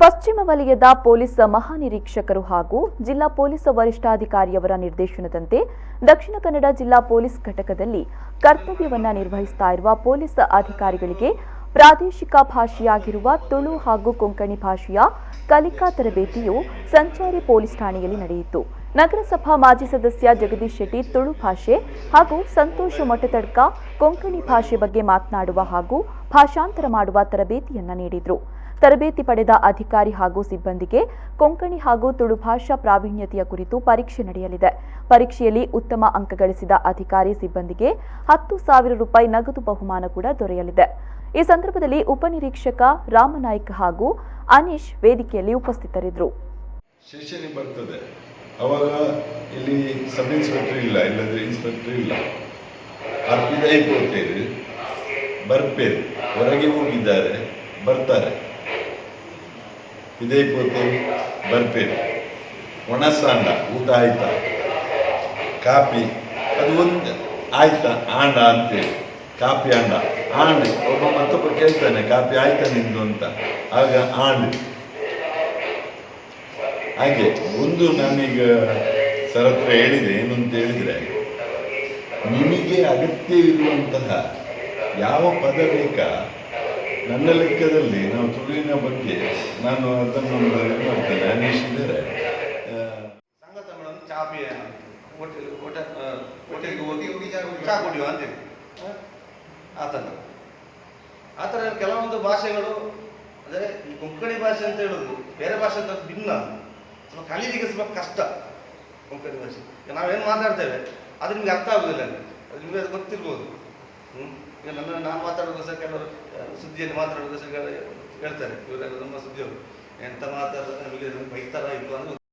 ಪಶ್ಚಿಮ ವಲಯದ ಪೊಲೀಸ್ ಮಹಾನಿರೀಕ್ಷಕರು ಹಾಗೂ ಜಿಲ್ಲಾ ಪೊಲೀಸ್ ವರಿಷ್ಠಾಧಿಕಾರಿಯವರ ನಿರ್ದೇಶನದಂತೆ ದಕ್ಷಿಣ ಕನ್ನಡ ಜಿಲ್ಲಾ ಪೊಲೀಸ್ ಘಟಕದಲ್ಲಿ ಕರ್ತವ್ಯವನ್ನ ನಿರ್ವಹಿಸುತ್ತಾ ಇರುವ ಪೊಲೀಸ್ ಅಧಿಕಾರಿಗಳಿಗೆ ಪ್ರಾದೇಶಿಕ ಭಾಷೆಯಾಗಿರುವ ತುಳು ಹಾಗೂ ಕೊಂಕಣಿ ಭಾಷೆಯ ಕಲಿಕಾ ತರಬೇತಿಯು ಸಂಚಾರಿ ಪೊಲೀಸ್ ಠಾಣೆಯಲ್ಲಿ ನಡೆಯಿತು. ನಗರಸಭಾ ಮಾಜಿ ಸದಸ್ಯ ಜಗದೀಶ್ ಶೆಟ್ಟಿ ತುಳು ಭಾಷೆ ಹಾಗೂ ಸಂತೋಷ್ ಮೊಟ್ಟೆತಡ್ಕ ಕೊಂಕಣಿ ಭಾಷೆ ಬಗ್ಗೆ ಮಾತನಾಡುವ ಹಾಗೂ ಭಾಷಾಂತರ ಮಾಡುವ ತರಬೇತಿಯನ್ನ ನೀಡಿದರು. ತರಬೇತಿ ಪಡೆದ ಅಧಿಕಾರಿ ಹಾಗೂ ಸಿಬ್ಬಂದಿಗೆ ಕೊಂಕಣಿ ಹಾಗೂ ತುಳು ಭಾಷಾ ಪ್ರಾವೀಣ್ಯತೆಯ ಕುರಿತು ಪರೀಕ್ಷೆ ನಡೆಯಲಿದೆ. ಪರೀಕ್ಷೆಯಲ್ಲಿ ಉತ್ತಮ ಅಂಕ ಗಳಿಸಿದ ಅಧಿಕಾರಿ ಸಿಬ್ಬಂದಿಗೆ 10,000 ರೂಪಾಯಿ ನಗದು ಬಹುಮಾನ ಕೂಡ ದೊರೆಯಲಿದೆ. ಈ ಸಂದರ್ಭದಲ್ಲಿ ಉಪನಿರೀಕ್ಷಕ ರಾಮನಾಯ್ಕ ಹಾಗೂ ಅನೀಶ್ ವೇದಿಕೆಯಲ್ಲಿ ಉಪಸ್ಥಿತರಿದ್ದರು. ಸ್ಟೇಷನ್ ಬರ್ತದೆ, ಅವಾಗ ಇಲ್ಲಿ ಸಬ್ ಇನ್ಸ್ಪೆಕ್ಟರ್ ಇಲ್ಲ, ಇಲ್ಲದ್ರೆ ಇನ್ಸ್ಪೆಕ್ಟರ್ ಇಲ್ಲ, ಅರ್ಪಿದಾಯಿపోతేరు ಬರ್ಪೇರು, ಹೊರಗೆ ಹೋಗಿದ್ದಾರೆ ಬರ್ತಾರೆ, ಇದೈపోతేರು ಬರ್ಪೇರು, ಒಣಸಾಂಡ ಊಟ ಆಯ್ತಾ, ಕಾಪಿ ಅದು ಒಂದು ಆಯ್ತಾ ಆಂಡ ಅಂತೇಳಿ ಕಾಪಿ ಆಂಡ ಆಂಡ್ ಒಬ್ಬ ಮತ್ತೊಬ್ಬ ಕೇಳ್ತಾನೆ ಕಾಪಿ ಆಯ್ತಾ ನಿಂದು ಅಂತ, ಆಗ ಆಂಡ್. ಹಾಗೆ ಒಂದು ನಾನೀಗ ಸರ್ ಹತ್ರ ಹೇಳಿದೆ, ಏನು ಅಂತ ಹೇಳಿದರೆ, ನಿಮಗೆ ಅಗತ್ಯ ಇರುವಂತಹ ಯಾವ ಪದ ಬೇಕಾ, ನನ್ನ ಲೆಕ್ಕದಲ್ಲಿ ನಾವು ತುಳುವಿನ ಬಗ್ಗೆ ನಾನು ಅದನ್ನು ಇದು ಮಾಡ್ತೇನೆ. ಅನೀಶ್ ಇದ್ದಾರೆ, ಸಂಗತಗಳನ್ನು ಚಾಪಿ ಹೋಟೆಲ್ಗೆ ಹೋಗಿ ಚಾ ಕುಡಿಯುವ ಅಂತೇಳಿ ಆ ಥರ ಕೆಲವೊಂದು ಭಾಷೆಗಳು, ಅಂದರೆ ಕೊಂಕಣಿ ಭಾಷೆ ಅಂತ ಹೇಳೋದು ಬೇರೆ ಭಾಷೆ ಅಂತ ಭಿನ್ನ, ಕಲೀಲಿಕ್ಕೆ ಸ್ವಲ್ಪ ಕಷ್ಟ. ಕೊಂಕಣಿ ಭಾಷೆ ನಾವೇನು ಮಾತಾಡ್ತೇವೆ ಅದು ನಿಮ್ಗೆ ಅರ್ಥ ಆಗೋದಿಲ್ಲ, ಅದು ನಿಮಗೆ ಅದು ಗೊತ್ತಿರ್ಬೋದು. ಈಗ ನಾನು ಮಾತಾಡೋದು ಕೆಲವರು ಸುದ್ದಿಯಲ್ಲಿ ಮಾತಾಡೋದು ಹೇಳ್ತಾರೆ, ಇವರೆಲ್ಲ ನಮ್ಮ ಸುದ್ದಿಯವರು ಎಂತ ಮಾತಾಡೋದು ನಮಗೆ ಬೈತಾರ ಇಲ್ವ ಅನ್ನೋದು